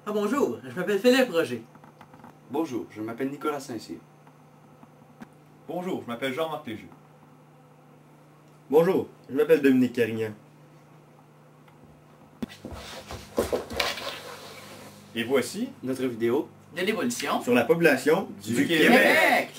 Ah bonjour, je m'appelle Philippe Roger. Bonjour, je m'appelle Nicolas Saint-Cyr. Bonjour, je m'appelle Jean-Marc Léger. Bonjour, je m'appelle Dominique Carignan. Et voici Notre vidéo De l'évolution Sur la population du Québec. Québec.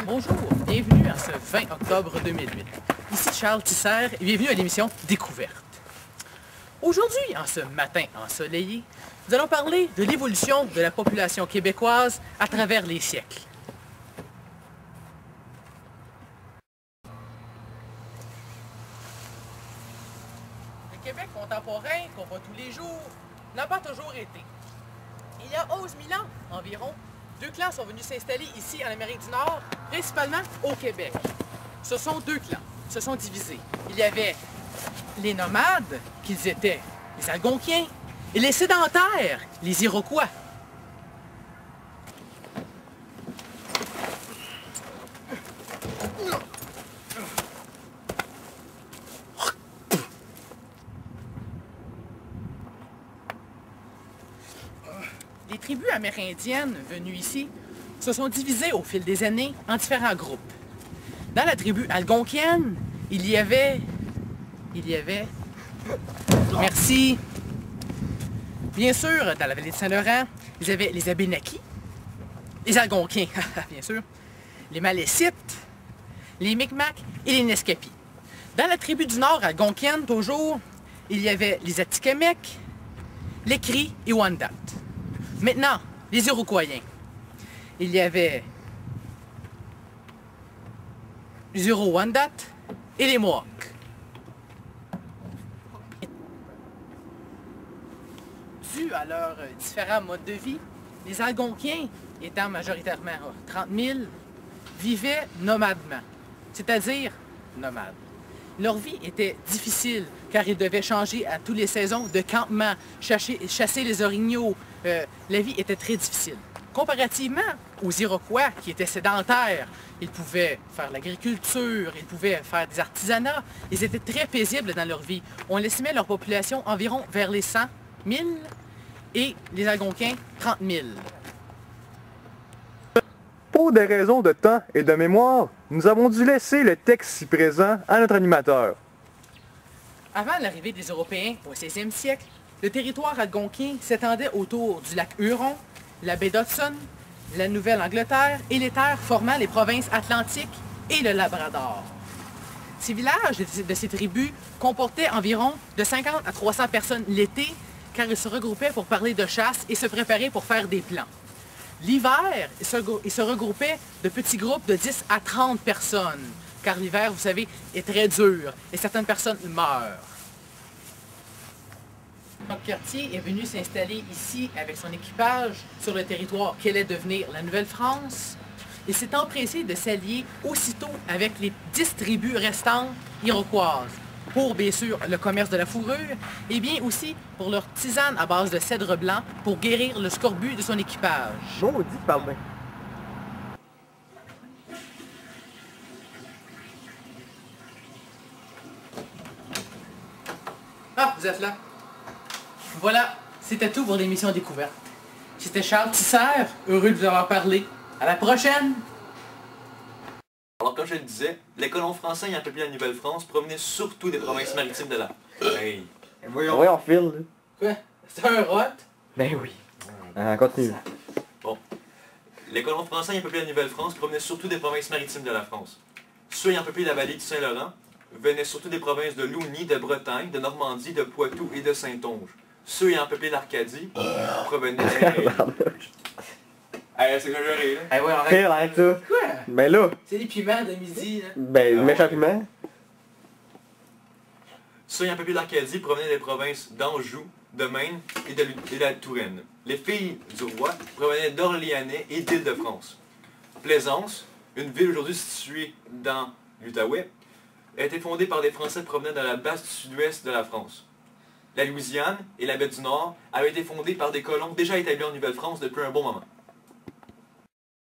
Bonjour, bienvenue à ce 20 octobre 2008. Ici Charles Tisser et bienvenue à l'émission Découverte. Aujourd'hui, en ce matin ensoleillé, nous allons parler de l'évolution de la population québécoise à travers les siècles. Le Québec contemporain qu'on voit tous les jours n'a pas toujours été. Il y a 11 000 ans environ, deux clans sont venus s'installer ici en Amérique du Nord, principalement au Québec. Ce sont deux clans, ils se sont divisés. Il y avait les nomades, qu'ils étaient les Algonquiens, et les sédentaires, les Iroquois. Les tribus amérindiennes venues ici se sont divisées au fil des années en différents groupes. Dans la tribu algonquienne, il y avait... Merci. Bien sûr, dans la vallée de Saint-Laurent, il y avait les Abénaquis, les Algonquiens, bien sûr, les Malécites, les Micmacs et les Neskapis. Dans la tribu du Nord algonquienne, toujours, il y avait les Atikamekw, les Cris et Wendat. Maintenant, les Iroquois. Il y avait les Huron-Wendat et les Mohawks. Dû à leurs différents modes de vie, les Algonquiens, étant majoritairement 30 000, vivaient nomadement, c'est-à-dire nomades. Leur vie était difficile car ils devaient changer à toutes les saisons de campement, chasser les orignaux. La vie était très difficile. Comparativement aux Iroquois qui étaient sédentaires, ils pouvaient faire l'agriculture, ils pouvaient faire des artisanats, ils étaient très paisibles dans leur vie. On estimait leur population environ vers les 100 000 et les Algonquins 30 000. Pour des raisons de temps et de mémoire, nous avons dû laisser le texte si présent à notre animateur. Avant l'arrivée des Européens au 16e siècle, le territoire algonquin s'étendait autour du lac Huron, la baie d'Hudson, la Nouvelle-Angleterre et les terres formant les provinces atlantiques et le Labrador. Ces villages de ces tribus comportaient environ de 50 à 300 personnes l'été, car ils se regroupaient pour parler de chasse et se préparer pour faire des plans. L'hiver, ils se regroupaient de petits groupes de 10 à 30 personnes, car l'hiver, vous savez, est très dur et certaines personnes meurent. Cartier est venu s'installer ici avec son équipage sur le territoire qu'allait devenir la Nouvelle-France. Il s'est empressé de s'allier aussitôt avec les 10 tribus restantes iroquoises pour, bien sûr, le commerce de la fourrure et bien aussi pour leur tisane à base de cèdre blanc pour guérir le scorbut de son équipage. Maudit, parle bien. Ah, vous êtes là. Voilà, c'était tout pour l'émission Découverte. C'était Charles Tisser, heureux de vous avoir parlé. À la prochaine! Alors comme je le disais, les colons français ayant peuplé la Nouvelle-France provenaient surtout des provinces maritimes de la... Hey. Voyons, Phil. Quoi? C'est un rot? Ben oui. Continue. Bon. Les colons français ayant peuplé la Nouvelle-France provenaient surtout des provinces maritimes de la France. Ceux ayant peuplé la vallée du Saint-Laurent venaient surtout des provinces de Louny, de Bretagne, de Normandie, de Poitou et de Saintonge. Ceux ayant peuplé l'Arcadie provenaient des... Hey, c'est exagéré, là. Eh ouais, Phil, arrête ça. Quoi? Ben là. C'est les piments de midi, là. Ben, méchant piment. Ceux ayant peuplé l'Arcadie provenaient des provinces d'Anjou, de Maine et de la Touraine. Les filles du roi provenaient d'Orléanais et d'Île-de-France. Plaisance, une ville aujourd'hui située dans l'Outaouais, a été fondée par des Français provenant de la base du sud-ouest de la France. La Louisiane et la baie du Nord avaient été fondées par des colons déjà établis en Nouvelle-France depuis un bon moment.